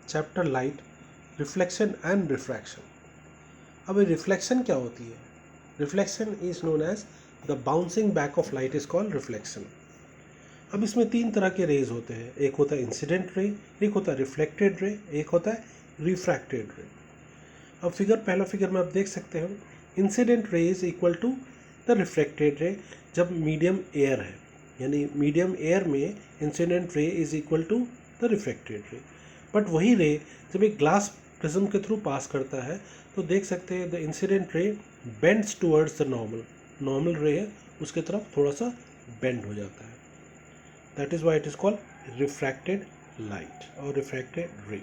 Chapter light, reflection and refraction. अब reflection क्या होती है? Reflection is known as the bouncing back of light is called reflection. अब इसमें तीन तरह के रेज होते हैं, एक होता है इंसिडेंट रे, एक होता है रिफ्लेक्टेड रे, एक होता है रिफ्रैक्टेड रे। अब पहला फिगर में आप देख सकते हो, incident ray is equal to the reflected ray जब मीडियम एयर है, यानी मीडियम एयर में incident ray is equal to the reflected ray. But वही रे जब एक ग्लास प्रिज्म के थ्रू पास करता है तो देख सकते हैं the incident ray bends towards the normal ray है उसके तरफ थोड़ा सा बेंड हो जाता है। That is why it is called refracted light और रिफ्रैक्टेड रे।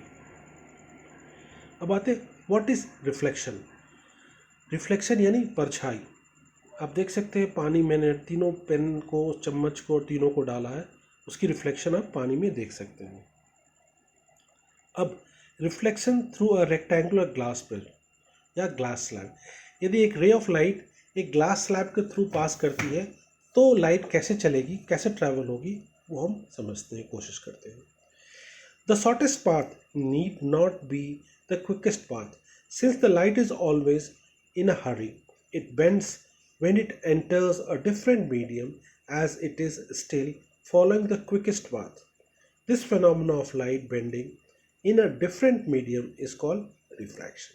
अब आते व्हाट इज रिफ्लेक्शन। रिफ्लेक्शन यानी परछाई। आप देख सकते हैं पानी, मैंने तीनों पेन को, चम्मच को और तीनों को डाला है, उसकी रिफ्लेक्शन आप पानी में देख सकते हैं। अब reflection through a rectangular glass prism या ग्लास स्लैब। यदि एक रे ऑफ लाइट एक ग्लास स्लैब के थ्रू पास करती है तो लाइट कैसे चलेगी, कैसे ट्रैवल होगी, वो हम समझते हैं, कोशिश करते हैं। The shortest path need not be the quickest path. Since the light is always in a hurry, it bends when it enters a different medium as it is still following the quickest path. This phenomena of light bending in a different medium is called refraction.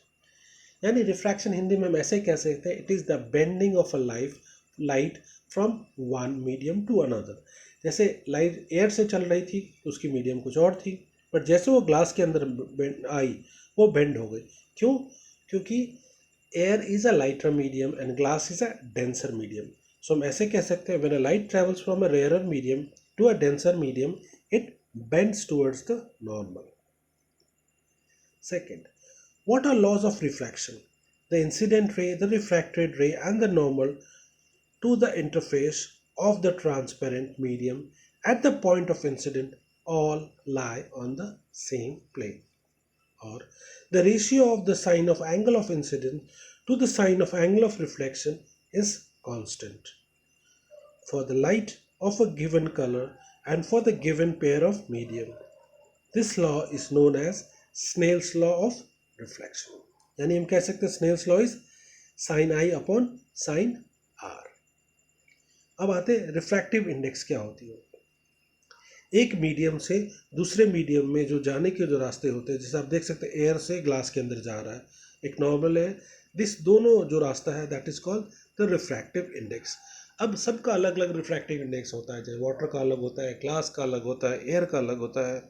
यानी refraction Hindi में हम ऐसे कह सकते हैं, it is the bending of a light from one medium to another. जैसे light air से चल रही थी तो उसकी मीडियम कुछ और थी, बट जैसे वो ग्लास के अंदर आई वो बेंड हो गई। क्यों? क्योंकि air is a lighter medium and glass is a denser medium. So हम ऐसे कह सकते हैं, when a light travels from a rarer medium to a denser medium it bends towards the normal. Second, what are laws of refraction? The incident ray, the refracted ray, and the normal to the interface of the transparent medium at the point of incident all lie on the same plane. Or the ratio of the sine of angle of incidence to the sine of angle of reflection is constant for the light of a given color and for the given pair of medium. This law is known as Snell's law of reflection. यानी हम कह सकते हैं Snell's law is sin I upon sin R. अब आते हैं refractive index क्या होती है। एक मीडियम से दूसरे मीडियम में जो जाने के जो रास्ते होते हैं, जैसे आप देख सकते हैं एयर से ग्लास के अंदर जा रहा है, एक नॉर्मल है, दिस दोनों जो रास्ता है that is called the refractive index. अब सबका अलग अलग रिफ्रैक्टिव इंडेक्स होता है, जैसे वाटर का अलग होता है, ग्लास का अलग होता है, एयर का अलग होता है।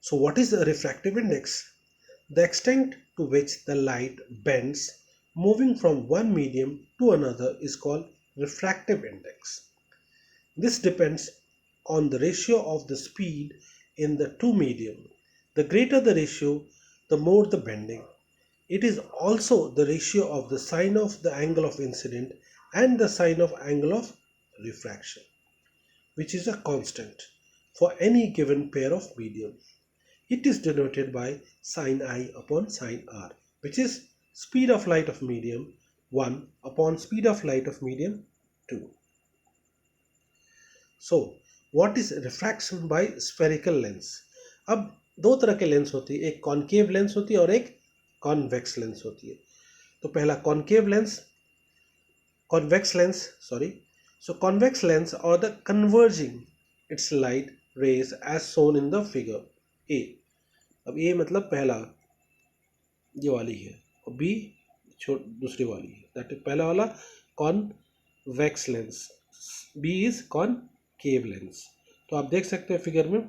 So what is a refractive index? The extent to which the light bends moving from one medium to another is called refractive index. This depends on the ratio of the speed in the two medium. The greater the ratio, the more the bending. It is also the ratio of the sine of the angle of incident and the sine of angle of refraction, which is a constant for any given pair of medium. It is denoted by sin I upon sin R, which is speed of light of medium 1 upon speed of light of medium 2. So, what is refraction by spherical lens? अब दो तरह के lens होती है, एक concave lens होती है और एक कॉन्वेक्स लेंस होती है। तो पहला concave lens, convex lens, sorry. So convex lens or the converging its light rays as shown in the figure A. अब A मतलब पहला ये वाली है और B दूसरी वाली है, दैट इज पहला वाला convex lens, B is concave lens. तो आप देख सकते हैं फिगर में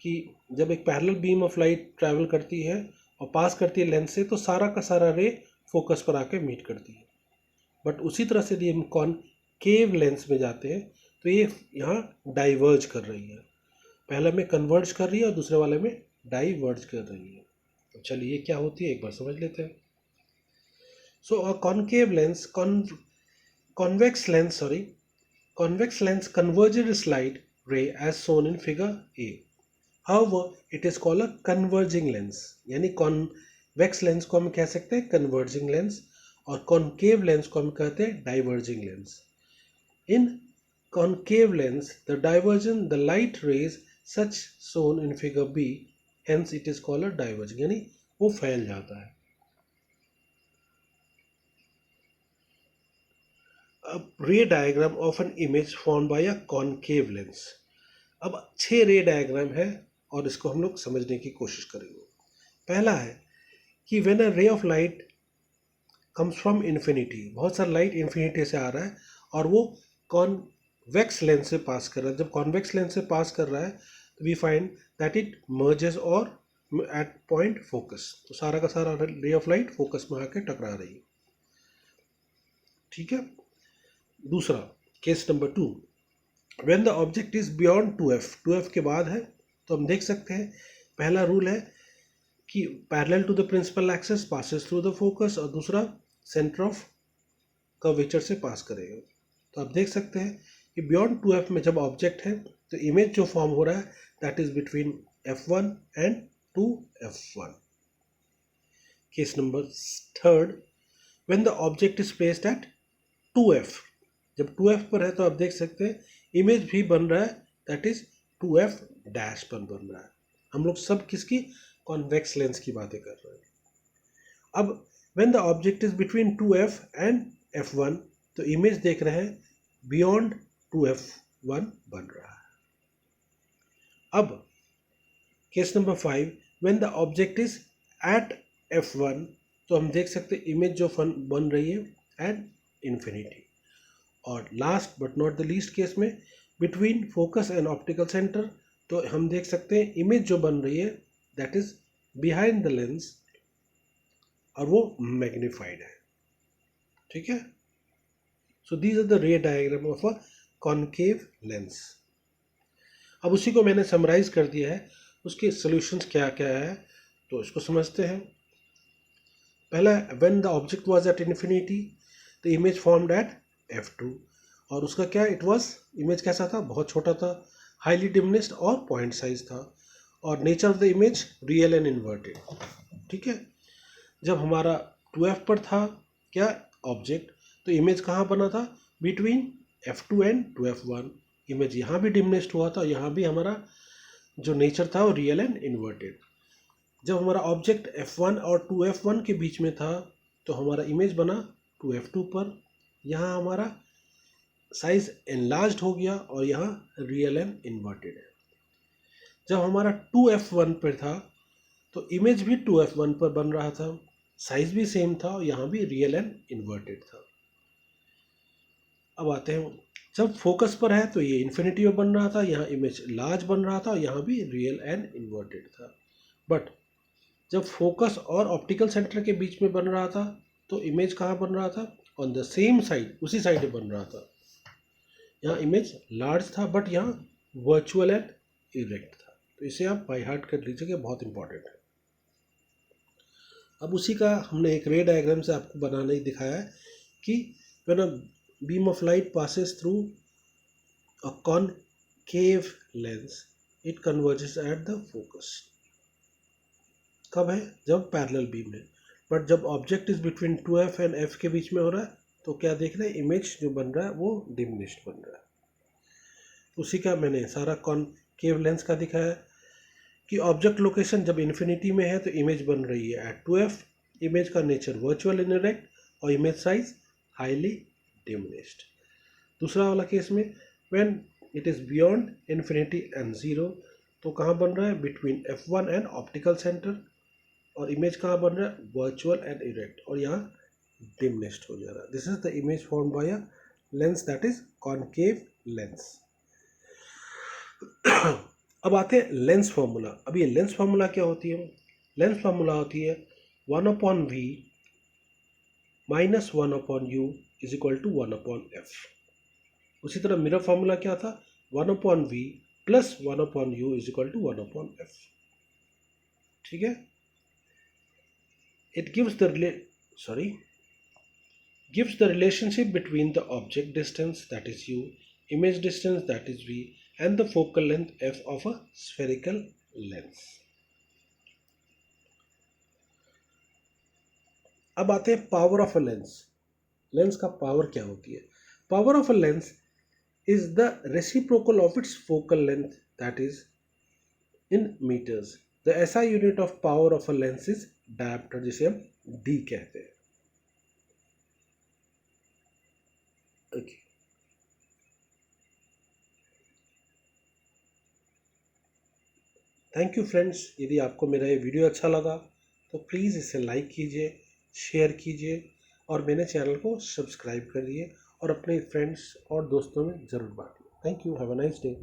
कि जब एक parallel beam of light travel करती है और पास करती है लेंस से तो सारा का सारा रे फोकस पर आके मीट करती है। बट उसी तरह से यदि हम कॉनकेव लेंस में जाते हैं तो ये यहाँ डाइवर्ज कर रही है, पहले में कन्वर्ज कर रही है और दूसरे वाले में डाइवर्ज कर रही है। तो चलिए क्या होती है एक बार समझ लेते हैं। So a concave lens convex lens converges its light ray as shown in figure A. However, it is called a converging lens. यानी convex lens को हम कह सकते हैं converging lens और concave lens को हम कहते हैं diverging lens. In concave lens, the light rays such shown in figure B, hence it is called a diverging, यानी वो फैल जाता है. अब रे diagram of an image form by a concave lens. अब 6 रे डायग्राम है और इसको हम लोग समझने की कोशिश करेंगे. पहला है कि when a ray of light comes from infinity, बहुत सारा लाइट इन्फिनिटी से आ रहा है और वो कॉन्वेक्स लेंस से पास कर रहा है. जब कॉन्वेक्स लेंस से पास कर रहा है तो we find that it merges और एट पॉइंट फोकस. तो सारा का सारा रे ऑफ लाइट फोकस में आके टकरा रही है. ठीक है. दूसरा case number 2, when the object is beyond 2f, 2f के बाद है तो हम देख सकते हैं पहला रूल है कि parallel to the principal axis passes through the focus, और दूसरा सेंटर ऑफ कर्वेचर से पास करेगा. तो आप देख सकते हैं कि बियॉन्ड 2f में जब ऑब्जेक्ट है तो इमेज जो फॉर्म हो रहा है that is between f1 and 2f1. Case number 3, when the object is placed at 2f, जब 2f पर है तो आप देख सकते हैं इमेज भी बन रहा है दैट इज 2f डैश पर बन रहा है. हम लोग सब किसकी, कॉन्वेक्स लेंस की बातें कर रहे हैं. अब when the object is between 2f and f1 तो इमेज देख रहे हैं बियॉन्ड 2f1 बन रहा है. अब case number 5, when the object is at f1 तो हम देख सकते हैं इमेज जो बन रही है एट इन्फिनिटी. और last but not the least case में between focus and optical centre तो हम देख सकते हैं इमेज जो बन रही है that is behind the lens और वो मैग्नीफाइड है. ठीक है. So these are the ray diagram of a concave lens. अब उसी को मैंने समराइज कर दिया है, उसके सॉल्यूशंस क्या क्या है तो इसको समझते हैं. पहला, when the object was at infinity the image formed at f2, और उसका क्या, इट वाज, इमेज कैसा था, बहुत छोटा था, हाईली डिमिनिश्ड और पॉइंट साइज था, और nature of the image real and inverted. ठीक है. जब हमारा 2f पर था क्या ऑब्जेक्ट तो इमेज कहाँ बना था, between f2 and 2f1. Image यहाँ भी डिमिनिश्ड हुआ था, यहाँ भी हमारा जो नेचर था वो रियल एंड इन्वर्टेड. जब हमारा ऑब्जेक्ट f1 और 2f1 के बीच में था तो हमारा इमेज बना 2f2 पर, यहाँ हमारा साइज एनलार्ज्ड हो गया और यहाँ रियल एंड इन्वर्टेड है. जब हमारा 2f1 पर था तो इमेज भी 2f1 पर बन रहा था, साइज भी सेम था और यहाँ भी रियल एंड इन्वर्टेड था. अब आते हैं, जब फोकस पर है तो ये इन्फिनिटी में बन रहा था, यहाँ इमेज लार्ज बन रहा था और यहाँ भी रियल एंड इन्वर्टेड था. बट जब फोकस और ऑप्टिकल सेंटर के बीच में बन रहा था तो इमेज कहाँ बन रहा था, ऑन द सेम साइड, उसी साइड में बन रहा था. यहाँ इमेज लार्ज था बट यहाँ वर्चुअल एंड इरेक्ट था. तो इसे आप बाय हार्ट कर लीजिएगा, बहुत इंपॉर्टेंट है. अब उसी का हमने एक रे डायग्राम से आपको बनाने दिखाया है कि when a beam of light passes through a concave lens it converges at the focus. कब है, जब पैरेलल बीम है. बट जब object is between 2f and f के बीच में हो रहा है तो क्या देख रहे हैं, इमेज जो बन रहा है वो डिमिनिश्ड बन रहा है. उसी का मैंने सारा कॉनकेव लेंस का दिखाया कि ऑब्जेक्ट लोकेशन जब इन्फिनिटी में है तो इमेज बन रही है एट 2f, इमेज का नेचर वर्चुअल इनडायरेक्ट और इमेज साइज हाईली डिमिनिश्ड. दूसरा वाला केस में when it is beyond infinity and 0 तो कहाँ बन रहा है, between f1 and optical centre, और इमेज कहाँ बन रहा है, वर्चुअल एंड इरेक्ट, और यहाँ डिमिनिश्ड हो जा रहा है. This is the image formed by a lens that is concave lens. अब आते हैं लेंस फार्मूला. अब ये लेंस फार्मूला क्या होती है, लेंस फार्मूला होती है 1/v minus 1/u is equal to 1/f. उसी तरह मिरर फार्मूला क्या था, 1/v plus 1/u is equal to 1/f. ठीक है. It gives gives the relationship between the object distance that is u, image distance that is v, and the focal length f of a spherical lens. अब आते हैं power of a lens. Lens का power क्या होती है, power of a lens is the reciprocal of its focal length, that is in metres. The SI unit of power of a lens is dioptre, जिसे हम D कहते हैं। Okay, thank you friends. यदि आपको मेरा ये वीडियो अच्छा लगा तो प्लीज़ इसे लाइक कीजिए, शेयर कीजिए और मेरे चैनल को सब्सक्राइब करिए और अपने फ्रेंड्स और दोस्तों में ज़रूर बांटिए। Thank you, have a nice day.